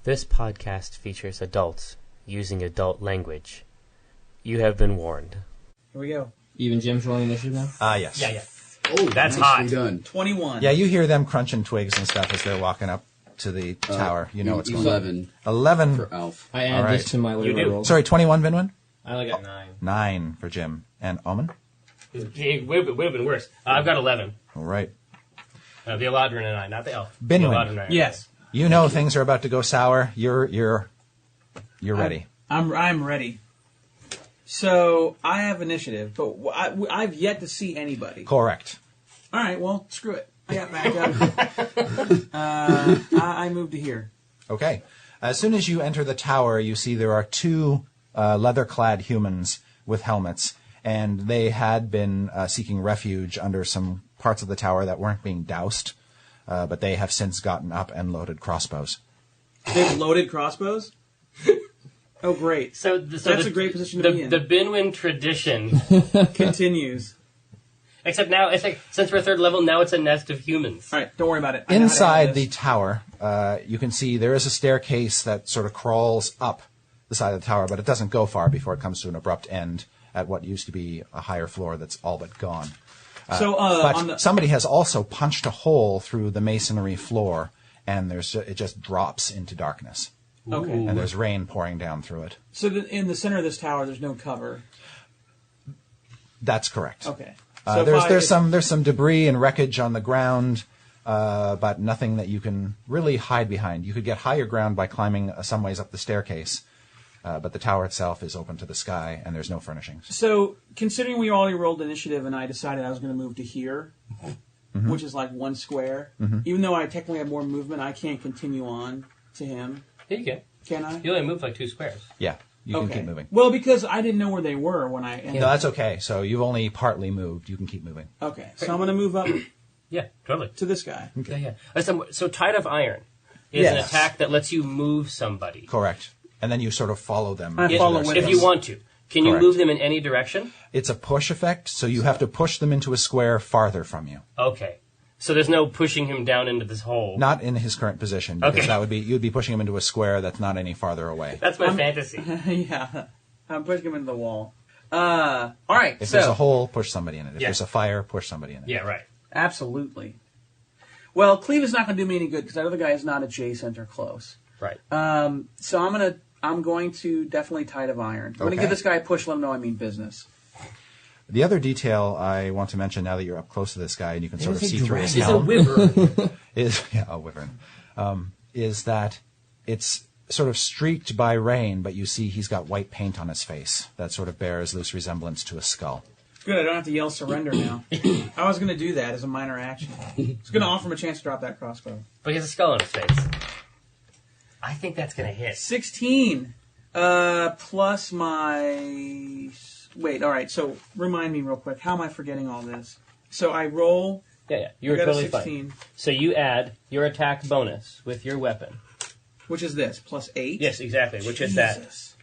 This podcast features adults using adult language. You have been warned. Here we go. Even Jim's rolling initiative now? Yes. Yeah. Oh, That's nicely hot. done. 21. Yeah, you hear them crunching twigs and stuff as they're walking up to the tower. You know what's going on. 11 11 for Alf. I add All right. this to my You later do. roll. Sorry, 21, Vinwin? I got 9. 9 for Jim. And Omen? It would have been worse. I've got 11. All right. The Eladrin and I, not the elf. Binwin. The Eladrin and I. Yes. You know things are about to go sour. You're ready. I'm ready. So I have initiative, but I've yet to see anybody. Correct. All right, well, screw it. I got backup. I moved to here. Okay. As soon as you enter the tower, you see there are 2 leather-clad humans with helmets, and they had been seeking refuge under some parts of the tower that weren't being doused, but they have since gotten up and loaded crossbows. They've loaded crossbows? Oh, great. That's a great position to be in. The Binwin tradition Continues. Except now, it's like, since we're 3rd level, now it's a nest of humans. All right, don't worry about it. I know how to Inside handle the this. tower, you can see there is a staircase that sort of crawls up the side of the tower, but it doesn't go far before it comes to an abrupt end at what used to be a higher floor that's all but gone. So, But on the... somebody has also punched a hole through the masonry floor, and it just drops into darkness. Okay. And there's rain pouring down through it. So in the center of this tower, there's no cover. That's correct. Okay. So There's some debris and wreckage on the ground, but nothing that you can really hide behind. You could get higher ground by climbing some ways up the staircase, but the tower itself is open to the sky, and there's no furnishings. So, considering we already rolled initiative and I decided I was going to move to here, which is like 1 square, even though I technically have more movement, I can't continue on to him. Yeah, you can. Can I? You only move like 2 squares. Yeah, you can Okay. keep moving. Well, because I didn't know where they were when I entered. No, that's okay. So you've only partly moved. You can keep moving. Okay, so I'm going to move up Yeah, totally. to this guy. Yeah. So Tide of Iron is an Yes. attack that lets you move somebody. Correct. And then you sort of follow them. I into follow their with If space. you want to. Can you Correct. move them in any direction? It's a push effect, so you have to push them into a square farther from you. Okay. So there's no pushing him down into this hole. Not in his current position, because Okay. you'd be pushing him into a square that's not any farther away. That's my fantasy. Yeah, I'm pushing him into the wall. All right, If so there's a hole, push somebody in it. If Yeah. there's a fire, push somebody in it. Yeah, right. absolutely. Well, Cleve is not going to do me any good because that other guy is not adjacent or close. Right. So I'm going to definitely Tide of Iron. I'm going to Okay. give this guy a push. Let him know I mean business. The other detail I want to mention now that you're up close to this guy and you can sort of see through his It's a helm wyvern. is a wyvern. Is that it's sort of streaked by rain, but you see he's got white paint on his face that sort of bears loose resemblance to a skull. Good, I don't have to yell surrender now. I was going to do that as a minor action. I was going to offer him a chance to drop that crossbow. But he has a skull on his face. I think that's going to hit. 16 plus my... Wait, all right, so remind me real quick. How am I forgetting all this? So I roll... Yeah. I You're got totally a 16, fine. So you add your attack bonus with your weapon. which is this, plus 8? Yes, exactly. Which is that. Jesus.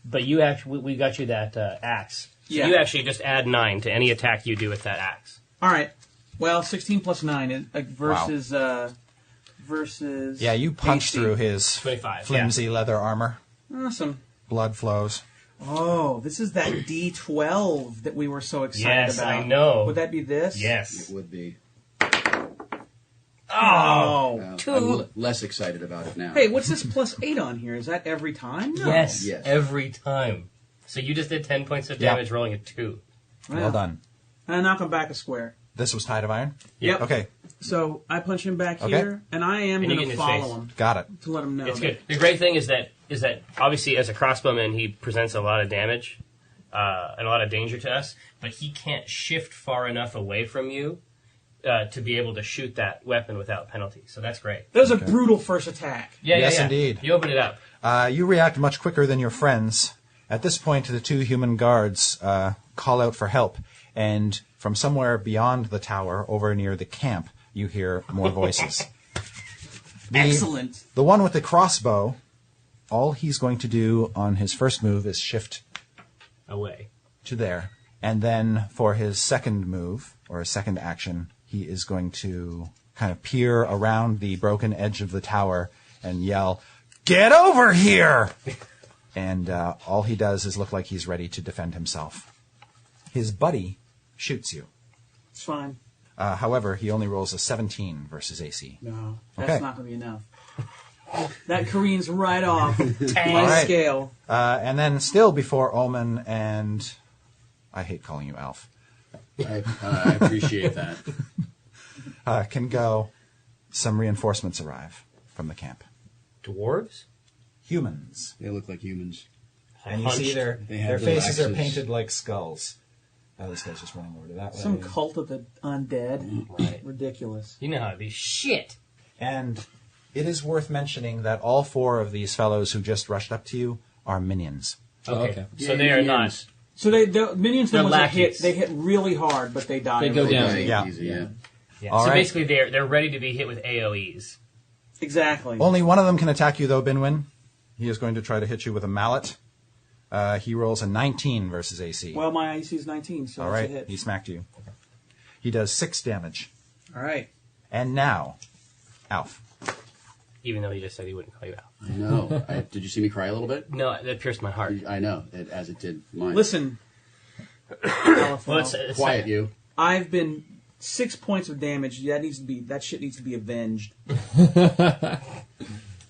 But you actually, we got you that axe. So Yeah. you actually just add 9 to any attack you do with that axe. All right. Well, 16 plus 9 is, versus... versus... Yeah, you punch AC. through his 25, flimsy leather armor. Awesome. Blood flows. Oh, this is that D12 that we were so excited Yes, about. I know. Would that be this? Yes. It would be. Oh. I'm less excited about it now. Hey, what's this plus 8 on here? Is that every time? No. Yes. Yes. Every time. So you just did 10 points of Yeah. damage rolling a 2. Well done. And I knock him back a square. This was Tide of Iron? Yep. Okay, So I punch him back Okay. here, and I am And you going get to in his follow face. him got it. to let him know. It's good. The great thing is that obviously as a crossbowman he presents a lot of damage and a lot of danger to us, but he can't shift far enough away from you to be able to shoot that weapon without penalty. So that's great. That was a brutal first attack. Yeah, Yes, yeah. indeed. You open it up. You react much quicker than your friends. At this point, the 2 human guards call out for help, and from somewhere beyond the tower, over near the camp, you hear more voices. Excellent. The one with the crossbow, all he's going to do on his first move is shift Away. to there. And then for his second move, or his second action, he is going to kind of peer around the broken edge of the tower and yell, Get over here! And all he does is look like he's ready to defend himself. His buddy shoots you. It's fine. However, he only rolls a 17 versus AC. No, that's Okay. not going to be enough. That careens right off All my right. scale. And then still before Omen and... I hate calling you Alf. I appreciate that. Can go, some reinforcements arrive from the camp. Dwarves? Humans. They look like humans. And you see They their have little faces are axes. painted like skulls. Oh, this guy's just running over to that way. Some cult of the undead. Right. Ridiculous. You know how to be shit. And it is worth mentioning that all 4 of these fellows who just rushed up to you are minions. Okay. So they are not. So the minions, the They're ones that lackeys. they hit really hard, but they die. They go every down. time. They Yeah. easy, yeah. Yeah. All So right. basically, they're ready to be hit with AOEs. Exactly. Only one of them can attack you, though, Binwin. He is going to try to hit you with a mallet. He rolls a 19 versus AC. Well, my AC is 19, so all that's right, a hit. he smacked you. He does 6 damage. All right. And now, Alf. Even though he just said he wouldn't call you out. I know. Did you see me cry a little bit? No, that pierced my heart. I know, as it did mine. Listen. Well, it's Quiet, you. I've been 6 points of damage. That shit needs to be avenged.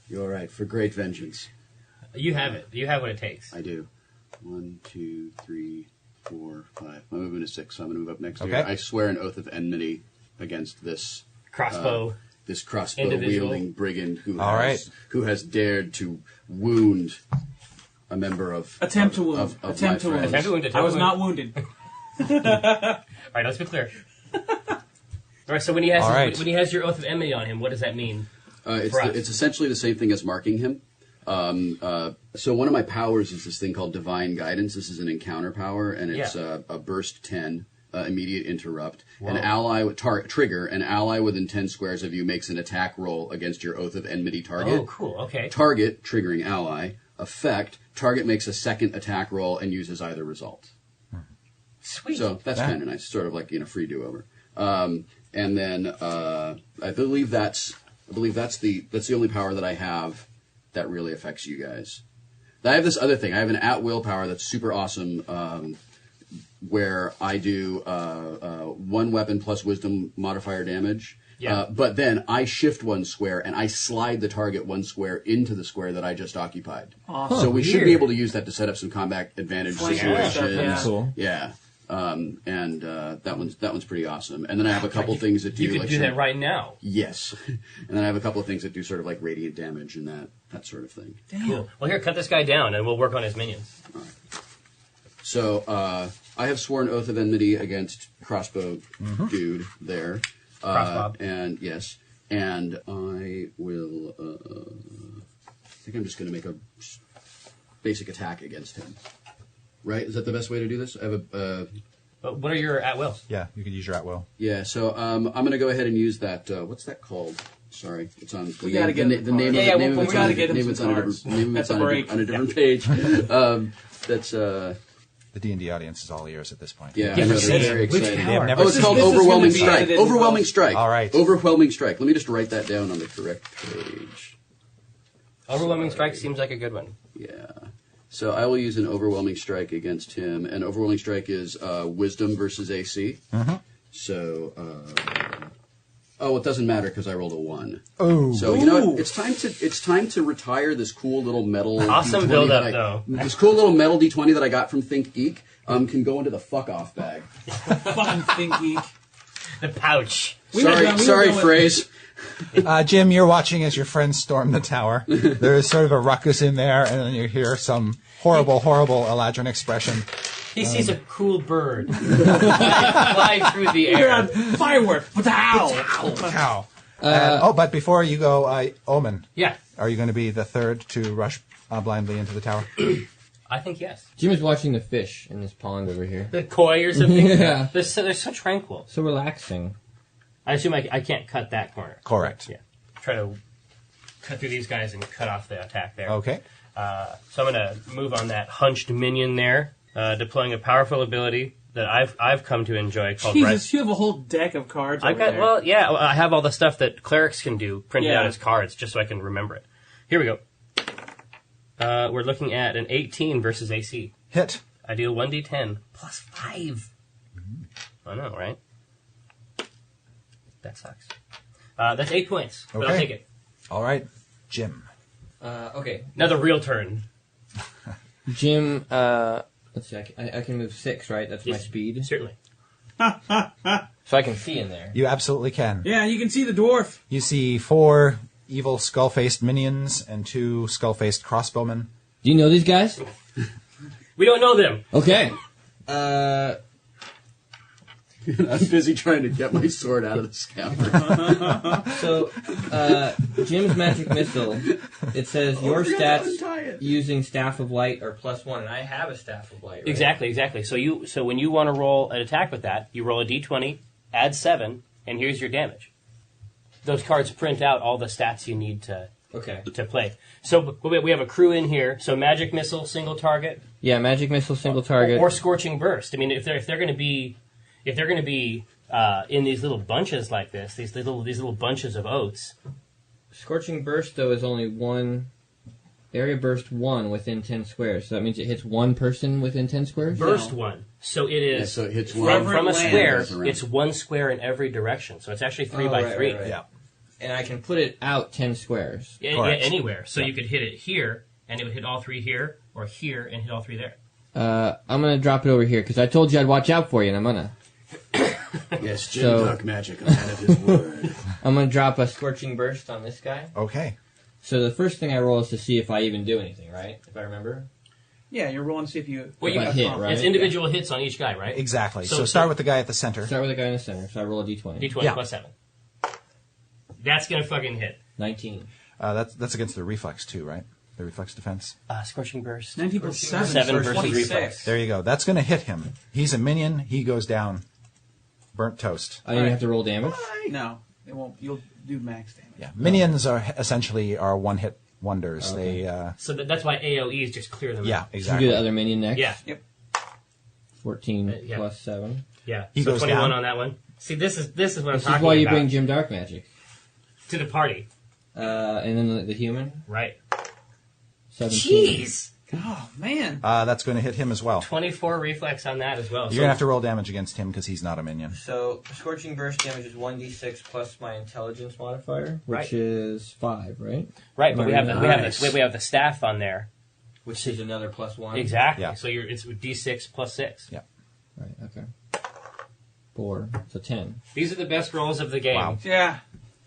You're all right. For great vengeance. You have it. You have what it takes. I do. 1, 2, 3, 4, 5. My movement is 6, so I'm going to move up next to Okay. you. I swear an oath of enmity against this Crossbow. this crossbow Individual. wielding brigand who All who has dared to wound a member of Attempt to of- wound. of my Attempt to wound. friends. Attempt to wound, attempt I was to not wound. wounded. All right, let's be clear. All right, so when he has All right. when he has your oath of enmity on him, what does that mean? It's, For us. it's essentially the same thing as marking him. So one of my powers is this thing called Divine Guidance. This is an encounter power, and it's Yeah. a burst 10, immediate interrupt. Whoa. An ally with trigger. An ally within 10 squares of you makes an attack roll against your Oath of Enmity target. Oh, cool. Okay. Target, triggering ally. Effect, target makes a second attack roll and uses either result. Sweet. So that's Yeah. kind of nice, sort of like free do-over. And then I believe that's the only power that I have that really affects you guys. I have this other thing. I have an at-will power that's super awesome, where I do 1 weapon plus wisdom modifier damage. Yeah. But then I shift 1 square and I slide the target 1 square into the square that I just occupied. Awesome. So we should weird. be able to use that to set up some combat advantage Flank situations. stuff, yeah. Cool. Yeah. And that one's pretty awesome. And then I have a couple things that do you could like do some- that right now. Yes. And then I have a couple of things that do sort of like radiant damage and that sort of thing. Cool. Well, here, cut this guy down, and we'll work on his minions. So I have sworn oath of enmity against crossbow dude there. Crossbob. And yes. And I will I think I'm just going to make a basic attack against him. Right? Is that the best way to do this? I have a But what are your at wills? Yeah, you could use your at-will. yeah, so I'm going to go ahead and use that. What's that called? Sorry, it's on. We gotta get him the name. cards. Of Yeah, it- yeah, name we of it's gotta on- get him name some it's on a cards different- name of at it's the on a break. on a different page. That's The D&D audience is all ears at this point. yeah. Yeah, I know, for they're sure. very Which excited. power? They've never Oh, it's seen called This is gonna Overwhelming be Strike. edited Overwhelming well. Strike. All right. Overwhelming Strike. Let me just write that down on the correct page. Overwhelming strike seems like a good one. Yeah. So I will use an Overwhelming Strike against him, and Overwhelming Strike is Wisdom versus AC. So, it doesn't matter because I rolled a 1. Oh. So you know Ooh. what? It's time to retire this cool little metal. Awesome D20 build-up, that though. This cool little metal D20 that I got from Think Geek can go into the fuck off bag. Fucking thinky. The pouch. Sorry, phrase. Jim, you're watching as your friends storm the tower. There is sort of a ruckus in there, and then you hear some horrible, horrible Eladrin expression. He sees a cool bird fly through the You're on air. firework. What the hell? Cow. But before you go, Omen, Yeah, are you going to be the third to rush blindly into the tower? I think yes. Jim is watching the fish in this pond over here. The koi or something. Yeah. They're so tranquil. So relaxing. I assume I can't cut that corner. Correct. Yeah. Try to cut through these guys and cut off the attack there. Okay. So I'm going to move on that hunched minion there, deploying a powerful ability that I've come to enjoy called Jesus, you have a whole deck of cards. I've over got there. well, yeah. I have all the stuff that clerics can do printed Yeah. out as cards, just so I can remember it. Here we go. We're looking at an 18 versus AC. Hit. I deal 1d10 plus 5. I know, right? That sucks. That's 8 points, but I'll Okay. take it. All right, Jim. Okay. Now the real turn. Jim, let's see, I can move 6, right? That's my Yes. speed. Certainly. So I can see in there. You absolutely can. Yeah, you can see the dwarf. You see 4 evil skull-faced minions and 2 skull-faced crossbowmen. Do you know these guys? We don't know them. Okay. I'm busy trying to get my sword out of the scabbard. So, Jim's magic missile, it says your stats using Staff of Light are +1, and I have a Staff of Light, right? Exactly. So when you want to roll an attack with that, you roll a d20, add 7, and here's your damage. Those cards print out all the stats you need to Okay. play. So we have a crew in here. So magic missile, single target, Yeah, magic missile, single target. or scorching burst. I mean, if they're going to be in these little bunches like this, these little bunches of oats. Scorching Burst, though, is only one... Area burst 1 within 10 squares. So that means it hits one person within 10 squares? Burst 1. So it is So it hits from, one. from a land square. goes around. It's 1 square in every direction. So it's actually 3 by 3. Right. Yeah. And I can put it out 10 squares. Yeah, Correct. anywhere. So you could hit it here, and it would hit all 3 here, or here, and hit all 3 there. I'm going to drop it over here, because I told you I'd watch out for you, and I'm going to. Yes, Jim So- Dark Magic, a man of his word. I'm going to drop a Scorching Burst on this guy. Okay. So the first thing I roll is to see if I even do anything, right? If I remember. Yeah, you're rolling to see if you. Well, you If I hit, right? It's individual hits on each guy, right? Exactly. So- So start with the guy at the center. Start with the guy in the center, so I roll a d20. D20 Yeah. plus 7. That's gonna fucking hit. 19. That's against the reflex too, right? The reflex defense. Scorching burst. 19 plus 7, 7 so versus 26. reflex. There you go. That's going to hit him. He's a minion. He goes down. Burnt toast. I don't even have to roll damage. No, it won't. You'll do max damage. Yeah. Minions are essentially one-hit wonders. Okay. They. So that's why AOEs just clear them Yeah. out. Should we Exactly. do the other minion next? Yeah. Yep. 14 Yeah. plus 7. Yeah. He so goes 21 down. on that one. See, this is what I'm This is talking why you about. bring Jim Dark Magic. To the party, And then the human, right? 17. Jeez. Oh man. That's going to hit him as well. 24 reflex on that as well. You're going to have to roll damage against him because he's not a minion. So, Scorching Burst damage is 1d6 plus my intelligence modifier, which Right. is 5, right? Right, but we have Nice. we have the staff on there. Which is another plus 1. Exactly. Yeah. So it's D6 plus 6. Yeah. Right, okay. 4, so 10. These are the best rolls of the game. Wow. Yeah,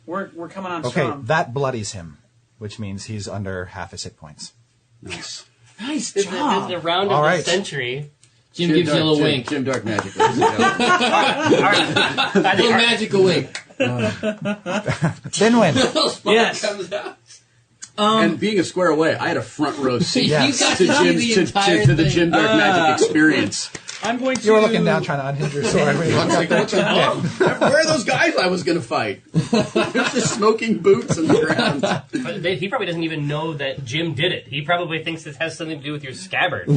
we're coming on Okay, strong. that bloodies him, which means he's under half his hit points. Nice. Nice This is job. the round All of right. the century. Jim gives you a little Jim, wink. Jim Dark Magic. ladies and gentlemen. All right. A little magical wink. Binwin. Yes. Comes out. And being a square away, I had a front row seat Yes. You got to to see Jim's the to entire the thing. Jim Dark Magic experience. I'm going to. You were looking down trying to unhinge your sword. When you looked up there, Where are those guys I was going to fight? There's just smoking boots on the ground. But he probably doesn't even know that Jim did it. He probably thinks it has something to do with your scabbard.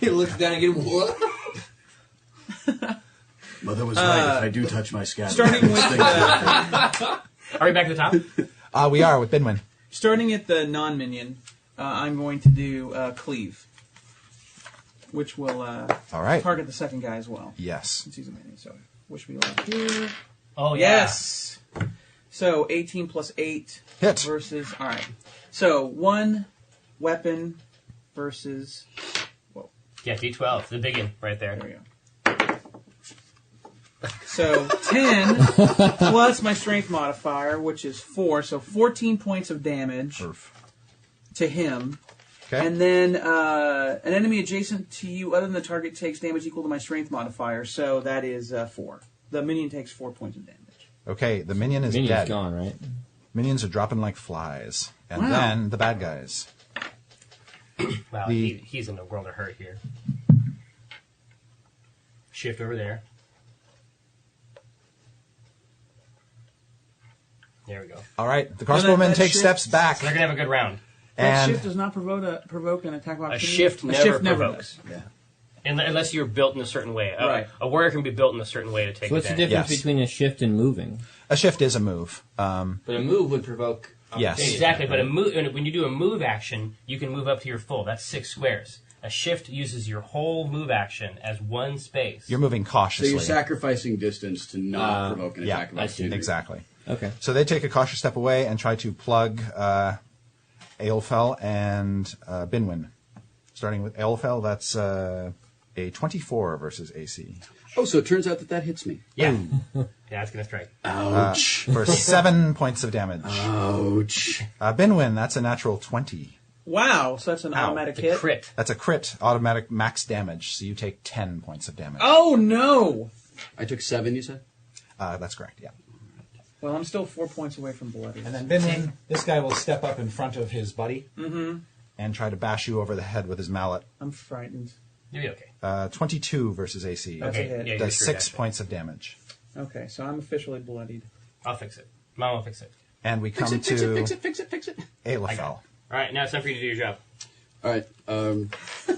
He looks down and gets what? Mother was right. If I do touch my scabbard, Starting with Are we back to the top? we are with Binwin. starting at the non-minion. I'm going to do cleave, which will All right. target the second guy as well. Yes. Since he's a minion, so wish me luck here. Oh, yeah. Yes. So 18 plus 8 Hit. versus. All right. So one weapon versus. Yeah, D12. The big one right there. There we go. So 10 plus my strength modifier, which is 4, so 14 points of damage Oof. to him. Okay. And then an enemy adjacent to you other than the target takes damage equal to my strength modifier, so that is 4. The minion takes 4 points of damage. Okay, the minion is Minion's dead. gone, right? Minions are dropping like flies. And Wow. then the bad guys. Wow, The- he's in a world of hurt here. Shift over there. There we go. All right, the that crossbowmen take shift- steps back. So they're gonna have a good round. That And shift does not provoke an attack of A opportunity? shift never provokes. does. Unless you're built in a certain way. Right. A warrior can be built in a certain way to take So what's the advantage. difference Yes. between a shift and moving? a shift is a move. But a move would provoke Yes. Exactly, but when you do a move action, you can move up to your full. That's 6 squares. A shift uses your whole move action as one space. You're moving So cautiously. you're sacrificing distance to not provoke an attack of opportunity. Exactly. Okay. So they take a cautious step away and try to plug Aelfell and Binwin. Starting with Aelfell, that's a 24 versus AC. Oh, so it turns out that hits me. Yeah. Yeah, it's going to strike. Ouch. For 7 points of damage. Ouch. Binwin, that's a natural 20. Wow, so that's an automatic It's hit. a crit. That's a crit, automatic max damage, so you take 10 points of damage. Oh no! I took 7, you said? That's correct, yeah. Well, I'm still 4 points away from bloody. And then Binwin, this guy will step up in front of his buddy and try to bash you over the head with his mallet. I'm frightened. You'll be okay. 22 versus AC. That's a hit. Yeah, you're Does sure 6 actually. points of damage. Okay, so I'm officially bloodied. I'll fix it. Mom will fix it. And we come Fix it, to fix it. Aelfell. All right, now it's time for you to do your job. All right.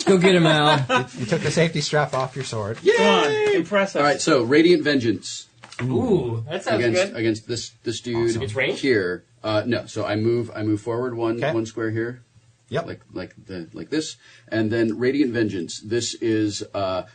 Go get him, Al. You took the safety strap off your sword. Come on, impress us. All right, so Radiant Vengeance Ooh, that sounds good. against this dude Awesome. It's ranged? here. No, so I move forward one Okay. square here. Yep. Like this, and then Radiant Vengeance. This is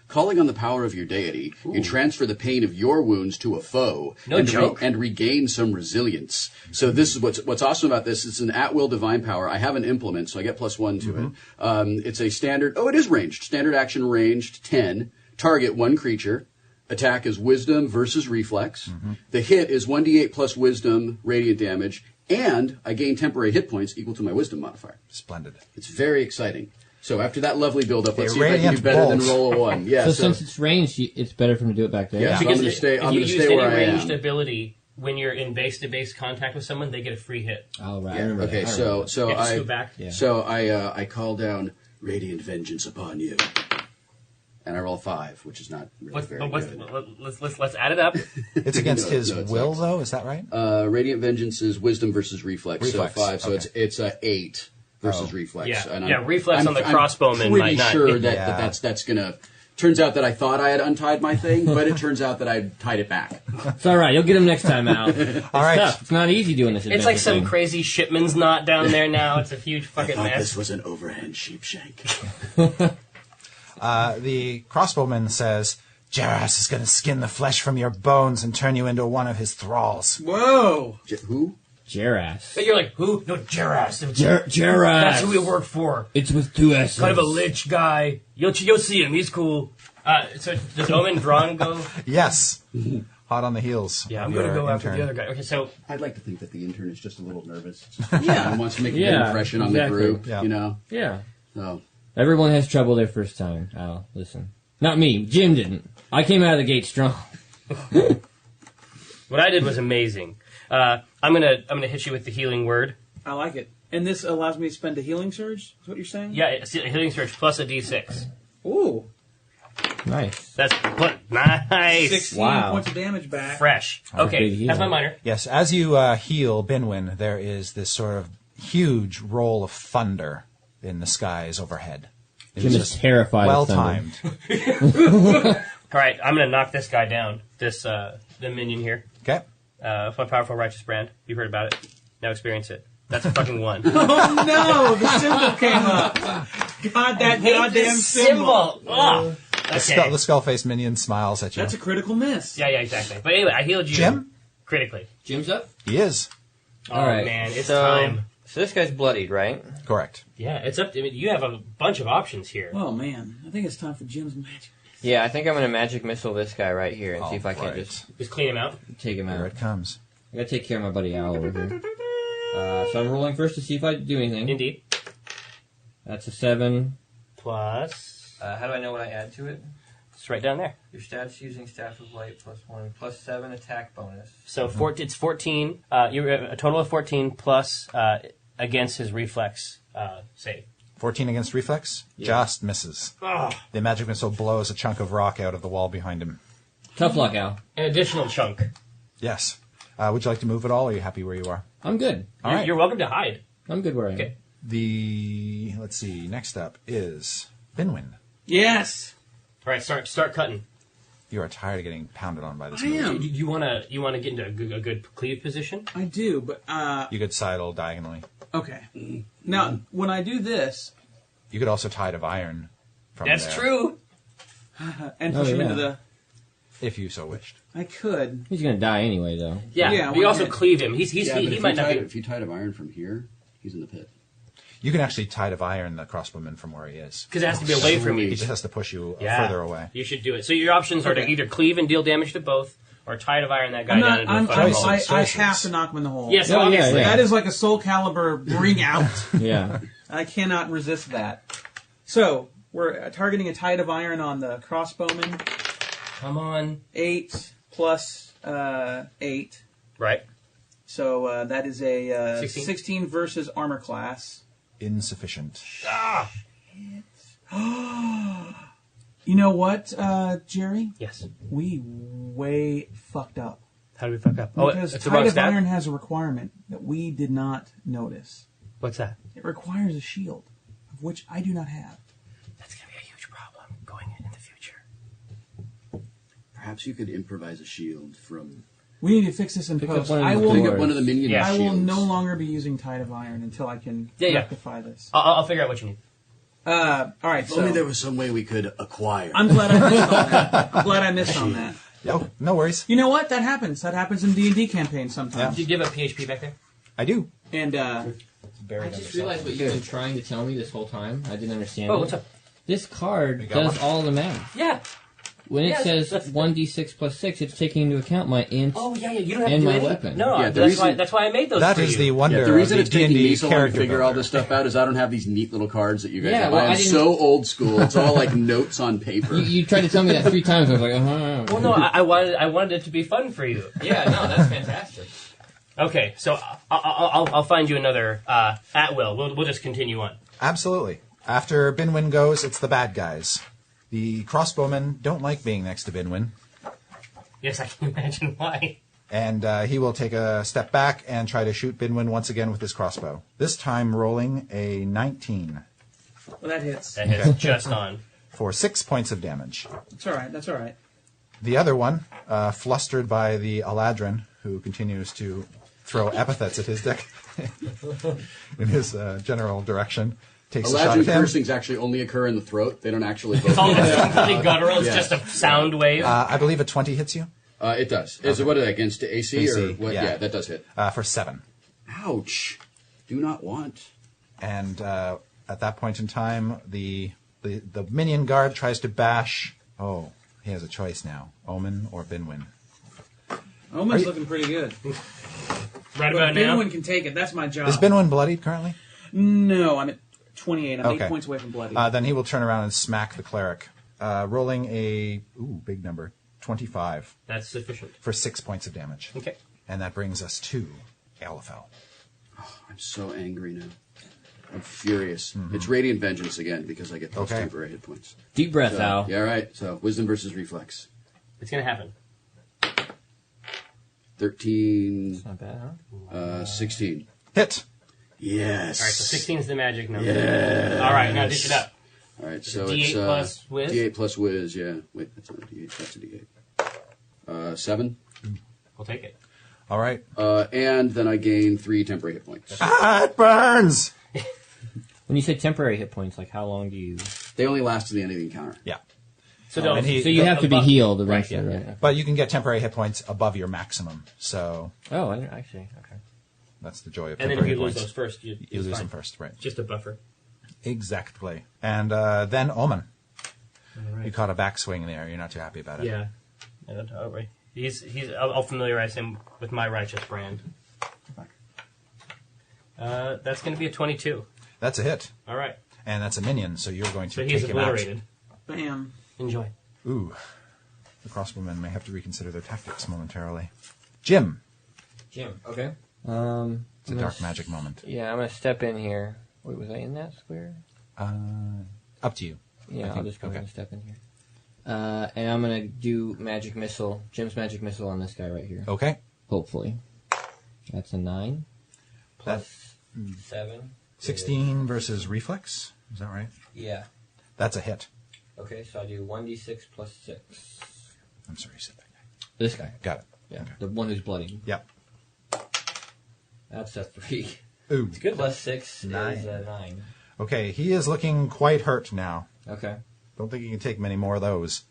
calling on the power of your deity. You transfer the pain of your wounds to a foe, No joke. and regain some resilience. So this is what's awesome about this. It's an at-will divine power. I have an implement, so I get +1 to it. It's a standard. Oh, it is ranged. Standard action ranged 10. Target 1 creature. Attack is Wisdom versus Reflex. The hit is 1d8 plus Wisdom radiant damage. And I gain temporary hit points equal to my Wisdom modifier. Splendid. It's very exciting. So after that lovely build-up, let's A see if I can do radiant better than bolt. roll a 1. Yeah, So since it's ranged, it's better for him to do it back there. Yeah. So I'm gonna stay- if I'm you gonna use stay where any I am. ranged ability when you're in base-to-base contact with someone, they get a free hit. Oh, right. I yeah, remember okay, that. I so remember so You have to I scoot back. Yeah. so I call down Radiant Vengeance upon you, and I roll 5, which is not really very good. Let's add it up. It's against No, his no, it will, sucks. though, is that right? Radiant Vengeance is Wisdom versus Reflex, Reflex, so 5. So okay. it's a 8 versus Oh. Reflex. Yeah. And Yeah, Reflex on the crossbowman I'm pretty might not- sure Yeah. that's gonna. Turns out that I thought I had untied my thing, but it turns out that I tied it back. It's all right. You'll get him next time, Al. All right. Tough. It's not easy doing this. It's like adventure some thing. crazy shipman's knot down there now. It's a huge I fucking thought mess. this was an overhand sheep shank. The crossbowman says, Jaras is going to skin the flesh from your bones and turn you into one of his thralls. Whoa! Who? Jerass. But you're like, who? No, Jaras. Jerass. That's who we work for. It's with 2 S's. Kind of a lich guy. You'll see him. He's cool. So does Omen Drawn go? Yes. Hot on the heels. Yeah, of I'm going to your go after intern. the other guy. Okay, so I'd like to think that the intern is just a little nervous. Yeah. He wants to make a good Yeah, impression on exactly. the group, Yeah. you know? Yeah. So, Everyone has trouble their first time, Al. Listen. Not me. Jim didn't. I came out of the gate strong. what I did was amazing. I'm gonna hit you with the healing word. I like it. And this allows me to spend a healing surge? Is what you're saying? Yeah, it's a healing surge plus a d6. Ooh. Nice. That's nice. 16 Wow. points of damage back. Fresh. Big Okay, heal. that's my minor. Yes, as you heal Binwin, there is this sort of huge roll of thunder in the skies overhead. It Jim is is just terrified well of thunder. timed. All right, I'm gonna knock this guy down. This the minion here. Okay. With my powerful righteous brand. You've heard about it. Now experience it. That's a fucking 1. Oh no! The symbol came up. God, that goddamn symbol. Ugh. Okay. The skull-faced minion smiles at you. That's a critical miss. Yeah, exactly. But anyway, I healed you. Jim? Critically. Jim's up? He is. Oh All right. man, it's So- time. So this guy's bloodied, right? Correct. Yeah, it's up to. I mean, you have a bunch of options here. Oh man, I think it's time for Jim's magic. Yeah, I think I'm going to magic missile this guy right here and see if I can Alright. just Just clean him out. take him Here out. it comes. I got to take care of my buddy Al over here. So I'm rolling first to see if I do anything. Indeed. That's a 7. Plus, How do I know what I add to it? it's right down there. Your stats using Staff of Light +1, +7 attack bonus. So it's 14. You're a total of 14 plus against his reflex save. 14 against reflex. Yeah. Just misses. Oh, The magic missile blows a chunk of rock out of the wall behind him. Tough luck, Al. an additional chunk. Yes. Would you like to move at all, or are you happy where you are? I'm good. All right. You're welcome to hide. I'm good where I am. Okay. Let's see, next up is Binwin. Yes. All right, start cutting. You are tired of getting pounded on by this I movie. am. You want to get into a good cleave position? I do, but You could sidle diagonally. okay. Now, when I do this You could also tide of iron from That's there, true. and Oh, push him yeah. into the, if you so wished. I could. He's gonna die anyway, though. Yeah, Yeah, but you one also hit. cleave him. He But might not be. if you tied of iron from here, he's in the pit. You can actually tide of iron the crossbowman from where he is. Because it has to be away from He you. just has to push you Yeah. further away. You should do it. So your options are to Okay. either cleave and deal damage to both, or tide of iron that guy I'm down not. into I'm, a fireball. Choices. I have to knock him in the hole. Yes, Oh, yeah, obviously. yeah. That is like a Soul Calibur bring out. Yeah. I cannot resist that. So we're targeting a tide of iron on the crossbowman. Come on. 8 plus 8. Right. So that is a 16? 16 versus armor class. Insufficient. Ah. You know what, Jerry? Yes. We way fucked up. How do we fuck up? Oh, Because it's the wrong Tide of stat? Iron has a requirement that we did not notice. What's that? It requires a shield, of which I do not have. That's going to be a huge problem going in the future. Perhaps you could improvise a shield from. We need to fix this in Pick up post. one of I the will. Pick Lord. up one of the minion Yeah. I shields. will no longer be using Tide of Iron until I can Yeah. rectify this. I'll figure out what you need. All right. If only So there was some way we could acquire. I'm glad I missed on that. I'm glad I missed on that. Oh, no worries. You know what? That happens. That happens in D&D campaigns sometimes. Did you give a PHP back there? I do. And I just realized what you've been trying to tell me this whole time. I didn't understand Oh, it. what's up? This card got does one? all the math. Yeah. When it Yes, says that's- 1d6 plus 6, it's taking into account my int. Oh, yeah. You don't have And to do my anything. weapon. No, Yeah, the that's reason- why I made those That for is you. the wonder Yeah, the reason of it's the taking D&D me so long to character figure all builder. this stuff out is I don't have these neat little cards that you guys Yeah, have. well, I am I didn't- so old school. It's all like notes on paper. You tried to tell me that 3 times. I was like, Well, no, I wanted it to be fun for you. Yeah, no, that's fantastic. Okay, so I'll find you another at will. We'll just continue on. Absolutely. After Binwin goes, it's the bad guys. The crossbowmen don't like being next to Binwin, Yes, I can imagine why. and he will take a step back and try to shoot Binwin once again with his crossbow. This time rolling a 19 well, that hits. That hits just on. for 6 points of damage. That's all right. That's all right. The other one, flustered by the Aladrin, who continues to throw epithets at his deck in his general direction, takes a shot Eladrin at him. cursings actually only occur in the throat. They don't actually It's all vote. it's completely guttural. It's Yeah. just a sound wave. I believe a 20 hits you It does. Is it what is it, against AC, or AC, what? yeah. Yeah, that does hit. for 7. Ouch. Do not want. And at that point in time, the minion guard tries to bash. Oh, he has a choice now: Omen or Binwin. Omen's you- looking pretty good. right But about now. Binwin can take it. That's my job. Is Binwin bloodied currently? No, I'm at 28. I'm Okay. 8 points away from bloody. Then he will turn around and smack the cleric, rolling a big number, 25 That's sufficient. for 6 points of damage. Okay. And that brings us to Alafel. I'm so angry now. I'm furious. It's Radiant Vengeance again because I get those Okay. temporary hit points. Deep breath, So, Al. yeah, right. So Wisdom versus Reflex. It's gonna happen. 13, Not bad, huh? 16. Hit. Yes. All right, so 16 is the magic number. Yes. All right, now dish it up. All right, so D8 it's plus Wiz? D8 plus Wiz, yeah. Wait, that's not a D8. That's a D8. 7. We'll take it. All right. And then I gain 3 temporary hit points. Ah, it burns. When you say temporary hit points, like how long do you... They only last to the end of the encounter. Yeah. So don't. and he- So you have to be above- healed eventually, Right, right? yeah. But you can get temporary hit points above your maximum. So Oh, I see. Okay. that's the joy of And then temporary if you hit lose points. those first, You it's lose fine. them first, right? Just a buffer. Exactly. And then Omen. All right. You caught a backswing there. You're not too happy about it. Yeah. All right. I'll familiarize him with my righteous brand. That's going to be a 22. That's a hit. All right. And that's a minion, so you're going So to he's take him out. obliterated. Bam. Enjoy. Ooh. The crossbowmen may have to reconsider their tactics momentarily. Jim. Jim. Okay. It's a I'm gonna dark magic moment. Yeah, I'm gonna step in here. Wait, was I in that square? Up to you. Yeah, I I'll think- just go okay. ahead and step in here. And I'm gonna do magic missile, Jim's magic missile on this guy right here. Okay. Hopefully, that's a 9 plus 7. 16 versus reflex. Is that right? Yeah. That's a hit. Okay, so I do 1d6 plus 6. I'm sorry, you said that guy. This guy. Got it. Yeah, the one who's bloody. Yep. That's a 3. Ooh. Good. Plus 6 9. is 9. Okay, he is looking quite hurt now. Okay. Don't think he can take many more of those.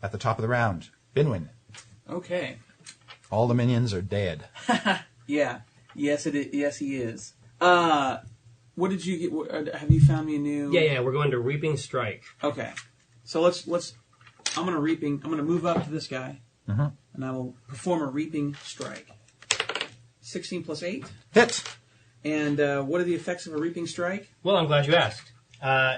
At the top of the round, Binwin. Okay. All the minions are dead. Yeah. Yes, it is. Yes, he is. What did you get? Have you found me a new? Yeah. We're going to Reaping Strike. Okay. So let's. I'm gonna move up to this guy, and I will perform a reaping strike. 16 plus 8. Hit! And what are the effects of a reaping strike? Well, I'm glad you asked.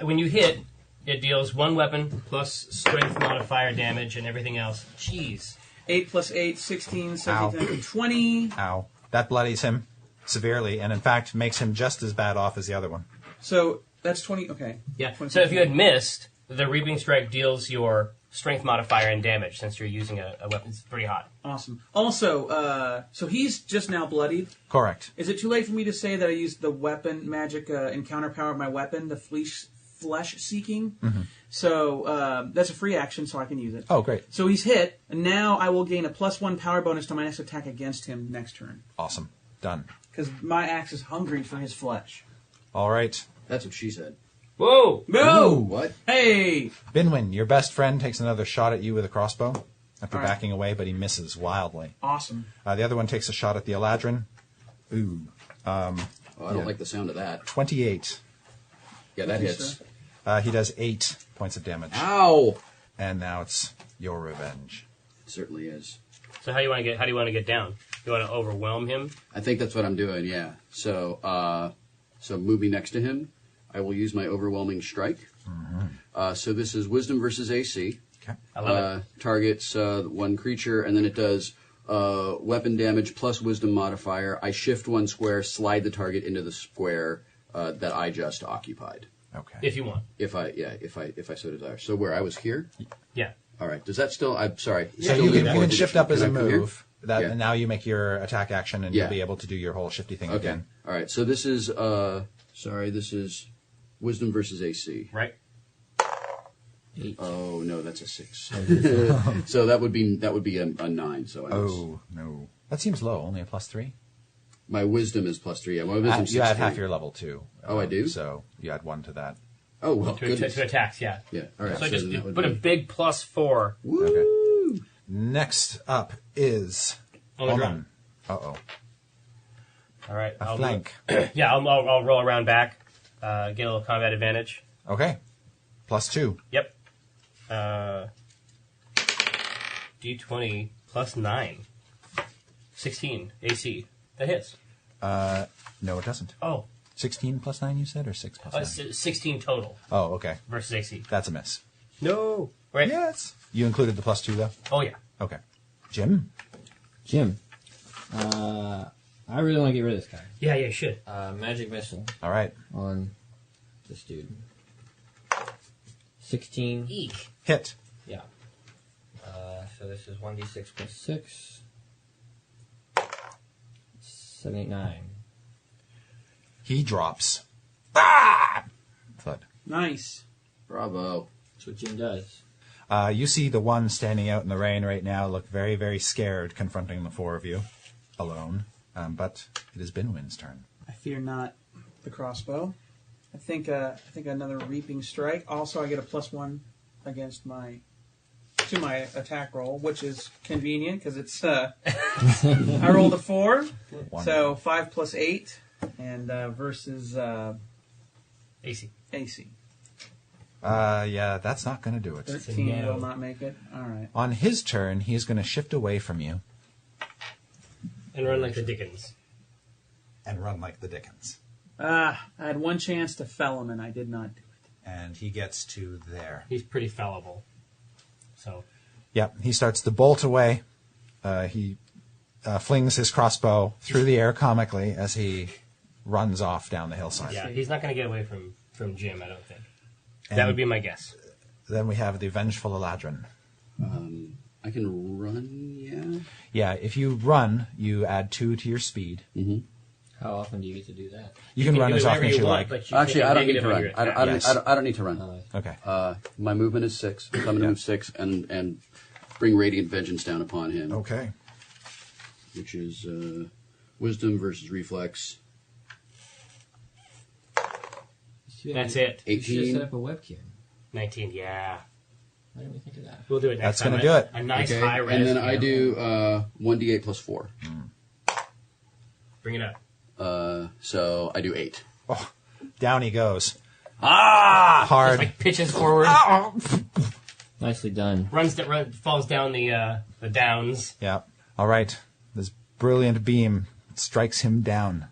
When you hit, it deals 1 weapon plus strength modifier damage and everything else. Jeez. 8 plus 8, 16, Ow. 17, 20. Ow. That bloodies him severely, and in fact makes him just as bad off as the other one. So that's 20. Okay. Yeah. 20. So if you had missed, the Reaping Strike deals your strength modifier and damage since you're using a weapon. It's pretty hot. Awesome. Also, so he's just now bloodied. Correct. Is it too late for me to say that I used the weapon magic encounter power of my weapon, the flesh seeking? So that's a free action, so I can use it. Oh, great. So he's hit, and now I will gain a +1 power bonus to my next attack against him next turn. Awesome. Done. Because my axe is hungry for his flesh. All right. That's what she said. Whoa! No! What? Hey! Binwin, your best friend, takes another shot at you with a crossbow after All right. backing away, but he misses wildly. Awesome. The other one takes a shot at the Eladrin. Ooh. Oh, I don't Yeah. like the sound of that. 28. Yeah, that Okay, hits. sir. He does 8 points of damage. Ow! And now it's your revenge. It certainly is. So how do you want to get down? You want to overwhelm him? I think that's what I'm doing. Yeah. So, so moving next to him, I will use my overwhelming strike. So this is Wisdom versus AC. Okay. I love it. Targets one creature, and then it does weapon damage plus Wisdom modifier. I shift 1 square, slide the target into the square that I just occupied. Okay. If you want. If I so desire. So where I was here. Yeah. All right. Does that still? I'm sorry. So Still you need can fourth shift edition. up as Can a I come here? move. That, Yeah. and now you make your attack action, and Yeah. you'll be able to do your whole shifty thing Okay. again. All right. So this is this is Wisdom versus AC. Right. 8. Oh no, that's a 6. So that would be a 9. So I was, Oh, no. That seems low, only a +3. my Wisdom is +3. Yeah, my Wisdom's You add 6. half your level, too. Oh, I do? So you add 1 to that. Oh well, To goodness. attacks, yeah. Yeah. All right. So just then that would put a be- big +4 Woo! Okay. Next up is on the Omen. ground. Uh-oh. All right. A flank. Yeah, I'll roll around back, get a little combat advantage. Okay. +2. Yep. D20 plus 9. 16 AC. That hits. No, it doesn't. Oh, 16 plus 9, you said, or 6 plus 9? 16 total Oh, okay. versus AC. That's a miss. No. Right? Yes. You included the +2, though? Oh, yeah. Okay. Jim? Jim. I really want to get rid of this guy. Yeah, you should. Magic missile All right. on this dude. 16. Eek. Hit. Yeah. So this is 1d6 plus 6. 7, 8, 9. He drops. Ah! Thud. Nice. Bravo. That's what Jim does. You see the one standing out in the rain right now look very, very scared confronting the 4 of you alone. But it is Binwin's turn. I fear not the crossbow. I think another reaping strike. Also, I get a +1 against my attack roll, which is convenient because it's I rolled a 4, One. so 5 plus 8, and versus AC. AC. Yeah, that's not going to do it. 13 No. will not make it. All right. On his turn, he's going to shift away from you And run like the Dickens. and run like the Dickens. I had one chance to fell him, and I did not do it. And he gets to there. He's pretty fallible. So, Yep, he starts to bolt away. He flings his crossbow through the air comically as he runs off down the hillside. yeah, he's not going to get away from Jim, I don't think. And That would be my guess. Then we have the Vengeful Eladrin. I can run. Yeah. Yeah, if you run, you add 2 to your speed. How often do you get to do that? You can run do as whatever often as you want, like. but you Actually, can't I don't need negative to on run. your I attack. don't need to run. Okay. My movement is 6. So I'm going to move 6, and bring Radiant Vengeance down upon him, Okay. which is Wisdom versus Reflex. That's it. You should have 18. set up a webcam. 19. Yeah. Why didn't we think of that? We'll do it next That's time. gonna do it. A nice Okay. high res. And then I cam. do 1d8 plus 4. Bring it up. So I do 8. Oh, down he goes. Hard. Like pitches forward, Nicely done. falls down the downs. Yeah. All right. This brilliant beam strikes him down.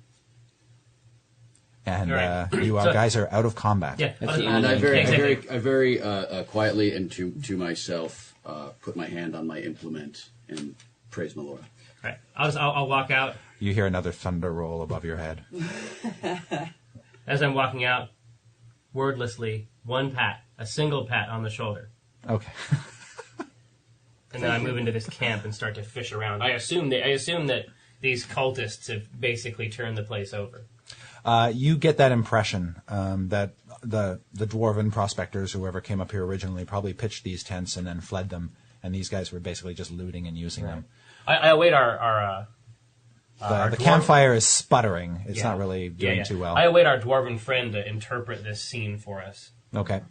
And All right. you So- guys are out of combat. Yeah. That's the And I only- very quietly and to myself put my hand on my implement and praise my Lord. Right. I'll walk out. You hear another thunder roll above your head. As I'm walking out, wordlessly, a single pat on the shoulder. Okay. And then I move into this camp and start to fish around. I assume that these cultists have basically turned the place over. You get that impression that the dwarven prospectors, whoever came up here originally, probably pitched these tents and then fled them, and these guys were basically just looting and using them. I await our The dwarf- campfire is sputtering. It's Yeah. not really doing Yeah. too well. I await our dwarven friend to interpret this scene for us. Okay.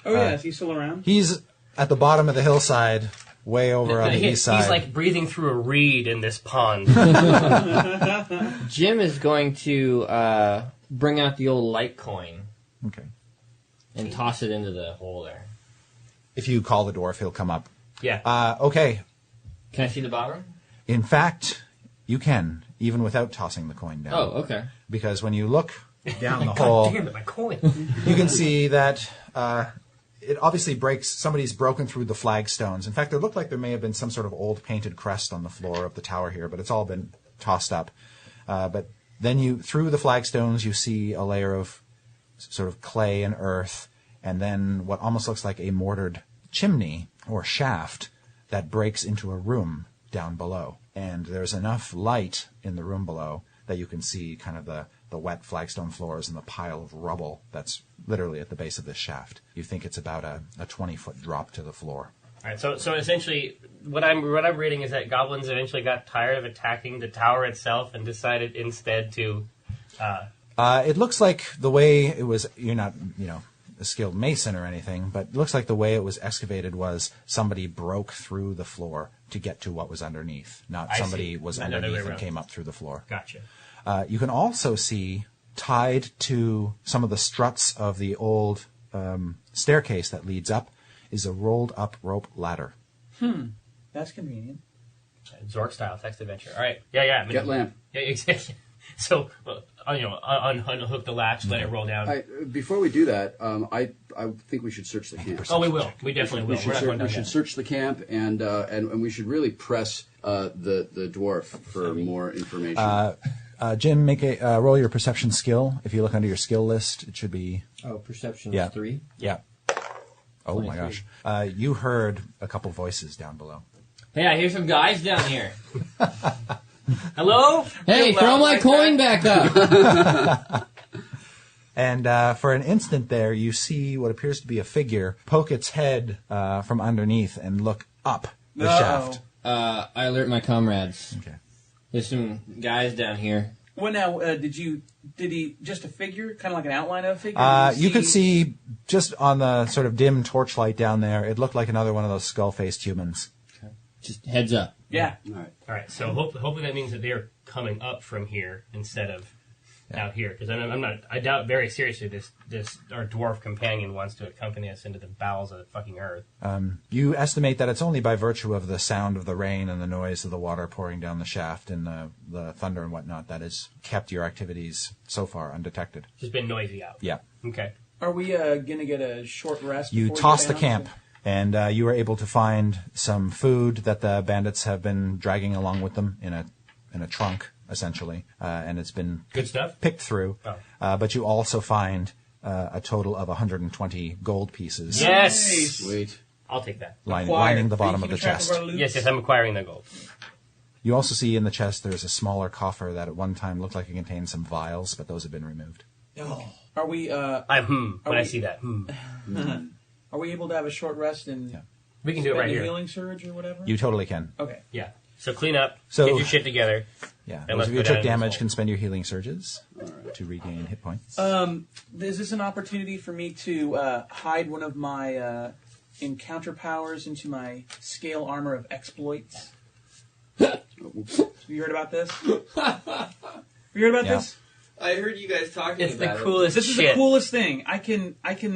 Oh, yeah, is he still around? He's at the bottom of the hillside, way over on the east side. He's like breathing through a reed in this pond. Jim is going to bring out the old light coin Okay. and toss it into the hole there. If you call the dwarf, he'll come up. Yeah. Okay. Can I see the bottom? In fact, you can, even without tossing the coin down. Oh, okay. Because when you look down the God hole, damn it, my coin. you can see that it obviously breaks. Somebody's broken through the flagstones. In fact, there looked like there may have been some sort of old painted crest on the floor of the tower here, but it's all been tossed up. But then through the flagstones, you see a layer of sort of clay and earth, and then what almost looks like a mortared chimney or shaft that breaks into a room down below. And there's enough light in the room below that you can see kind of the wet flagstone floors and the pile of rubble that's literally at the base of this shaft. You think it's about a 20-foot drop to the floor. All right, so essentially, what I'm reading is that goblins eventually got tired of attacking the tower itself and decided instead to. It looks like the way it was, you're not, a skilled mason or anything, but it looks like the way it was excavated was somebody broke through the floor to get to what was underneath, not I somebody see. was Not the other way underneath and around. came up through the floor. Gotcha. You can also see, tied to some of the struts of the old staircase that leads up, is a rolled-up rope ladder. That's convenient. Zork style text adventure. All right. Yeah. I mean, Get lamp. Yeah, exactly. So, unhook the latch, let it roll down. Before we do that, I think we should search the camp. Oh, we will. We definitely will. We're not going down We should yet. search the camp, and we should really press the dwarf for more information. Jim, make a roll your perception skill. If you look under your skill list, it should be... Oh, perception Yeah. is 3. Yeah. Oh, my 23. gosh. You heard a couple voices down below. Hey, I hear some guys down here. Hello? Hey, You throw loud my like coin that? back up. And for an instant there, you see what appears to be a figure poke its head from underneath and look up the shaft. I alert my comrades. Okay. There's some guys down here. Well, now, did he just a figure, kind of like an outline of a figure? You could see just on the sort of dim torchlight down there, it looked like another one of those skull-faced humans. Just heads up. Yeah. All right. All right. So hopefully that means that they're coming up from here instead of out here. Because I doubt very seriously our dwarf companion wants to accompany us into the bowels of the fucking earth. You estimate that it's only by virtue of the sound of the rain and the noise of the water pouring down the shaft and the thunder and whatnot that has kept your activities so far undetected. It's just been noisy out. Yeah. Okay. Are we going to get a short rest? You before we toss get the down? camp, and you are able to find some food that the bandits have been dragging along with them in a trunk, essentially, and it's been Good stuff. picked through. Oh. But you also find a total of 120 gold pieces Yes. Nice. Sweet. I'll take that. lining the bottom of the Keeping track chest. our loot? Yes, I'm acquiring the gold. You also see in the chest there's a smaller coffer that at one time looked like it contained some vials, but those have been removed. Are we? When I see that. Are we able to have a short rest and We can do it right spend a here. healing surge or whatever? You totally can. Okay. Yeah. So clean up. So- get your shit together. Yeah. And Those let's of you who go down took in this damage hole. can spend your healing surges to regain hit points. Is this an opportunity for me to hide one of my encounter powers into my scale armor of exploits? Have you heard about this? Have you heard about Yeah. this? I heard you guys talking It's the about it. coolest This is shit. the coolest thing. I can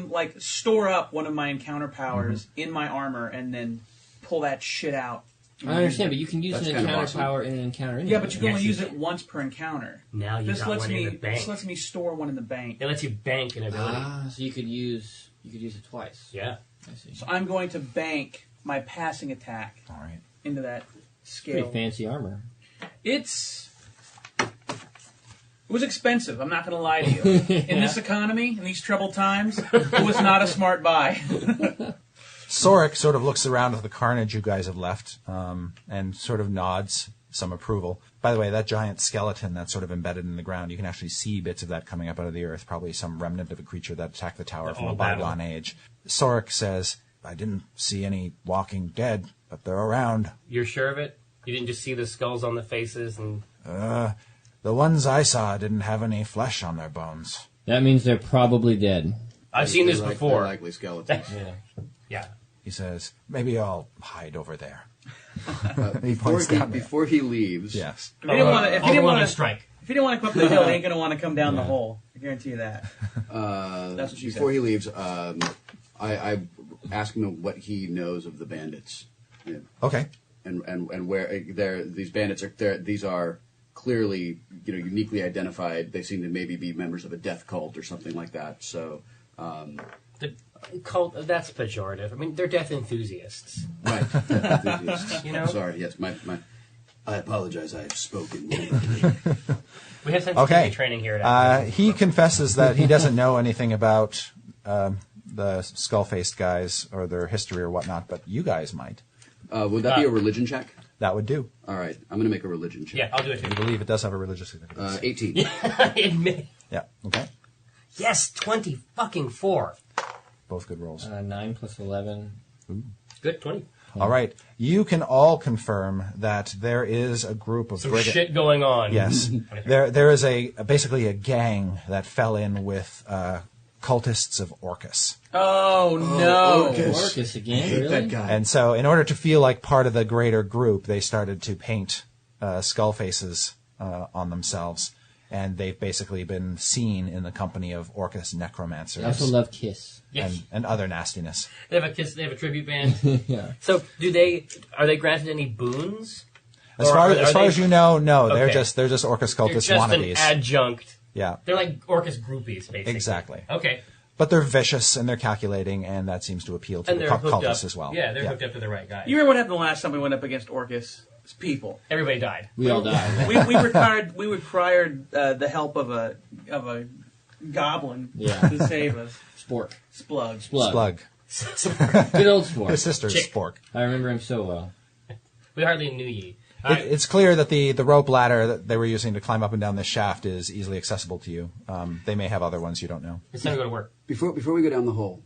like store up one of my encounter powers in my armor and then pull that shit out. I understand, but you can use That's an kind of encounter awesome. power in an encounter anyway. Yeah, but you can Yes, only you use can. it once per encounter. Now you This got lets one me in the bank. this lets me store one in the bank. It lets you bank an ability. So you could use it twice. Yeah. I see. So I'm going to bank my passing attack All right. into that Pretty scale. fancy armor. It was expensive. I'm not going to lie to you. In this economy, in these troubled times, it was not a smart buy. Sorik sort of looks around at the carnage you guys have left and sort of nods some approval. By the way, that giant skeleton that's sort of embedded in the ground, you can actually see bits of that coming up out of the earth, probably some remnant of a creature that attacked the tower from a old battle. bygone age. Sorik says, I didn't see any walking dead, but they're around. You're sure of it? You didn't just see the skulls on the faces and The ones I saw didn't have any flesh on their bones. That means they're probably dead. I've seen this They're before. likely skeletons. Yeah. Yeah. He says, maybe I'll hide over there. He Before points down there. before he leaves, Yes. If you didn't want to, if you didn't want to strike. if you didn't want to come up the hill, he ain't going to want to come down the hole. I guarantee you that. That's what she before said. he leaves, I ask him what he knows of the bandits. Yeah. Okay. And where these bandits are. These are clearly, uniquely identified. They seem to maybe be members of a death cult or something like that. So, The cult, that's pejorative. I mean, they're death enthusiasts. right. You know? Sorry. Yes. I apologize. I have spoken. We have sensitivity Okay. training here at He confesses that he doesn't know anything about the skull-faced guys or their history or whatnot, but you guys might. Would that be a religion check? That would do. All right. I'm going to make a religion check. Yeah, I'll do it I too. believe it does have a religious significance. 18. I admit it. Yeah. Okay. Yes, 20 fucking 4. Both good rolls. 9 plus 11. Good, 20. All right. You can all confirm that there is a group of Some brigands. shit going on. Yes. There is basically a gang that fell in with cultists of Orcus. Oh no! Orcus again? Really? That guy. And so in order to feel like part of the greater group, they started to paint skull faces on themselves. And they've basically been seen in the company of Orcus necromancers I also love Kiss. Yes. and other nastiness. They have a tribute band. Yeah. So, are they granted any boons? As Or far are as, they- you know, no, they're Okay. just Orcus They're cultist just an wannabes. adjunct. Yeah. They're like Orcus groupies, basically. Exactly. Okay. But they're vicious and they're calculating, and that seems to appeal to And the they're hooked cultists up. as well. Yeah, they're hooked up to the right guy. You remember what happened the last time we went up against Orcus? It's people. Everybody died. We all died. We required the help of a goblin Yeah. to save us. Spork. Splug. Splug. Splug. Good old His Spork. sister's Chick. Spork. I remember him so well. We hardly knew ye. It's clear that the rope ladder that they were using to climb up and down this shaft is easily accessible to you. They may have other ones you don't know. It's time to go to work. Before we go down the hole,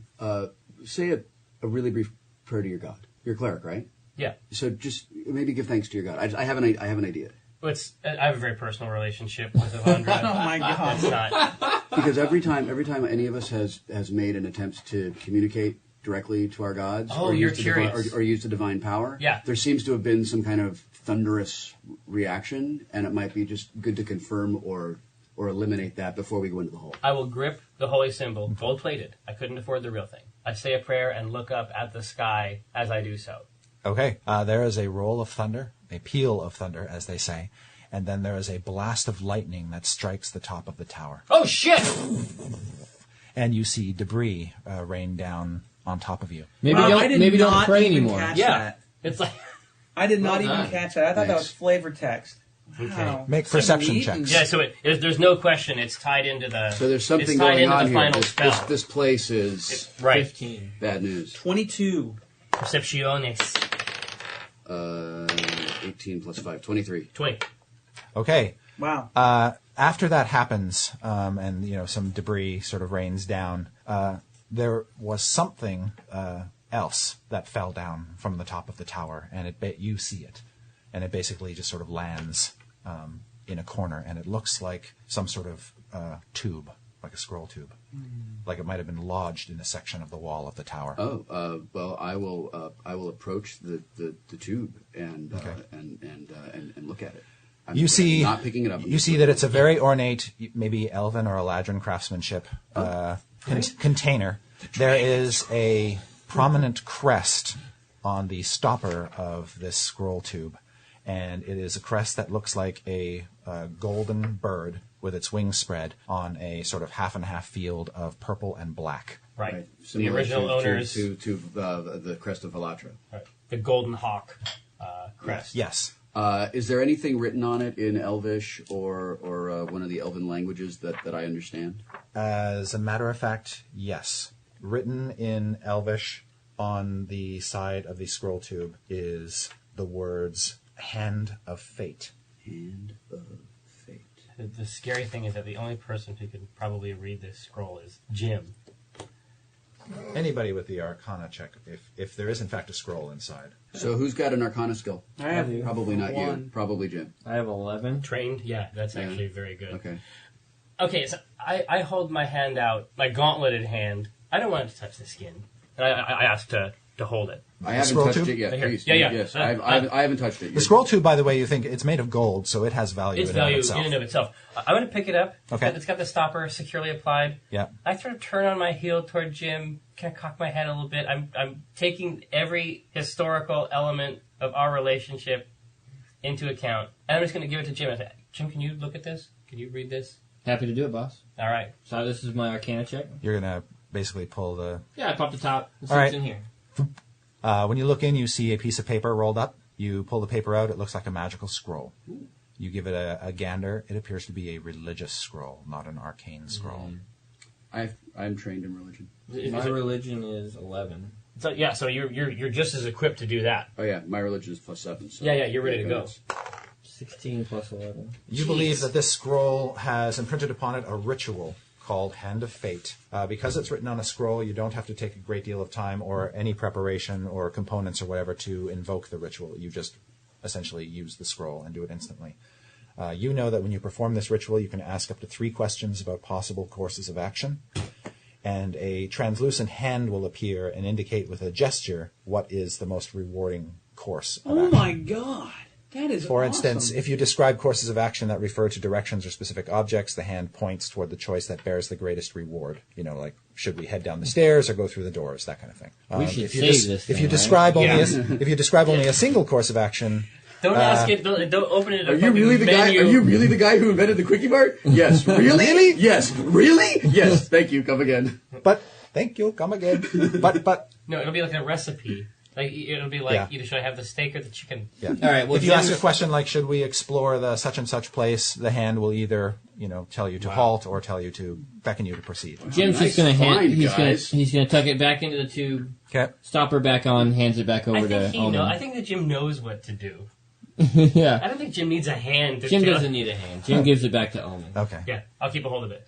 say a really brief prayer to your god. You're a cleric, right? Yeah. So just maybe give thanks to your god. I have an idea. I have a very personal relationship with Evandra. Oh my god! It's not. Because every time any of us has made an attempt to communicate directly to our gods, Oh, or you're use the divine, curious. or use the divine power, Yeah. there seems to have been some kind of thunderous reaction, and it might be just good to confirm or eliminate that before we go into the hole. I will grip the holy symbol, gold-plated. I couldn't afford the real thing. I say a prayer and look up at the sky as I do so. Okay. There is a roll of thunder, a peal of thunder, as they say, and then there is a blast of lightning that strikes the top of the tower. Oh, shit! And you see debris rain down on top of you. Maybe Wow, I don't did maybe don't not pray even anymore. catch Yeah. that. It's like... I did not Well even done. catch that. I thought that Nice. was flavor text. Wow. Make So perception neat checks. and- Yeah, so there's no question. It's tied into the... So there's something it's tied going into on the here. final spell. This place is Right. 15. bad news. 22. Percepciones. 18 plus 5, 23. 20. Okay. Wow. After that happens, and some debris sort of rains down, there was something else that fell down from the top of the tower, and you see it, and it basically just sort of lands in a corner, and it looks like some sort of tube, like a scroll tube, like it might have been lodged in a section of the wall of the tower. Oh, well, I will approach the tube and look at it. I'm You see, not picking it up. You see that it's a very ornate, maybe elven or Eladrin craftsmanship container. There is a prominent crest on the stopper of this scroll tube, and it is a crest that looks like a golden bird with its wings spread on a sort of half and half field of purple and black. Right. The Similar original owners. to the crest of Velatra. Right. The Golden Hawk crest. Yes. Is there anything written on it in Elvish or one of the Elven languages that I understand? As a matter of fact, yes. Written in Elvish on the side of the scroll tube is the words "Hand of Fate." Hand of Fate. The scary thing is that the only person who could probably read this scroll is Jim. Anybody with the Arcana check, if there is in fact a scroll inside. So who's got an Arcana skill? I have Probably not you. one. Probably Jim. I have 11. Trained? Yeah, that's Yeah. actually very good. Okay. Okay, so I hold my hand out, my gauntleted hand. I don't want it to touch the skin. And I ask to hold it. I haven't scroll touched tube? it yet. Here. Please. Yeah. Yes, I haven't touched it. The scroll tube, by the way, you think it's made of gold, so it has value Its in and value of itself. in and of itself. I'm going to pick it up. Okay. It's got the stopper securely applied. Yeah. I sort of turn on my heel toward Jim, kind of cock my head a little bit. I'm taking every historical element of our relationship into account. And I'm just going to give it to Jim. I say, Jim, can you look at this? Can you read this? Happy to do it, boss. All right. So this is my Arcana check. You're going to basically pull the... Yeah, I pop the top. Let's see All what's right. in here. when you look in, you see a piece of paper rolled up. You pull the paper out. It looks like a magical scroll. You give it a gander. It appears to be a religious scroll, not an arcane scroll. I'm trained in religion. My religion is 11. So yeah, so you're just as equipped to do that. Oh yeah, my religion is +7. So Yeah, you're ready to go. it's- 16 plus 11. You believe that this scroll has imprinted upon it a ritual called Hand of Fate. Because it's written on a scroll, you don't have to take a great deal of time or any preparation or components or whatever to invoke the ritual. You just essentially use the scroll and do it instantly. You know that when you perform this ritual, you can ask up to 3 questions about possible courses of action, and a translucent hand will appear and indicate with a gesture what is the most rewarding course of Oh action. my god. That is For awesome. instance, if you describe courses of action that refer to directions or specific objects, the hand points toward the choice that bears the greatest reward. You know, like, should we head down the stairs or go through the doors, that kind of thing. We should if you save this If thing, you right? describe only Yeah. if you describe only a single course of action, Don't ask it. Don't open it. Are you really the guy? Are you really the guy who invented the Quickie Mart? Yes. Really? Really? Yes. Really? Yes. Thank you. Come again. but thank you, come again. but No, it'll be like a recipe. Like it'll be like Yeah. either should I have the steak or the chicken? yeah. All right, well, if you ask Jim's- a question like, should we explore the such and such place, the hand will either, tell you to halt or tell you to beckon you to proceed. Jim's Nice just going to find, he's going guys. to he's going to tuck it back into the tube, Okay. stop her back on, hands it back over I to think Omen. I think that Jim knows what to do. Yeah. I don't think Jim needs a hand. Jim doesn't need a hand. Jim gives it back to Omen. Okay. Yeah, I'll keep a hold of it.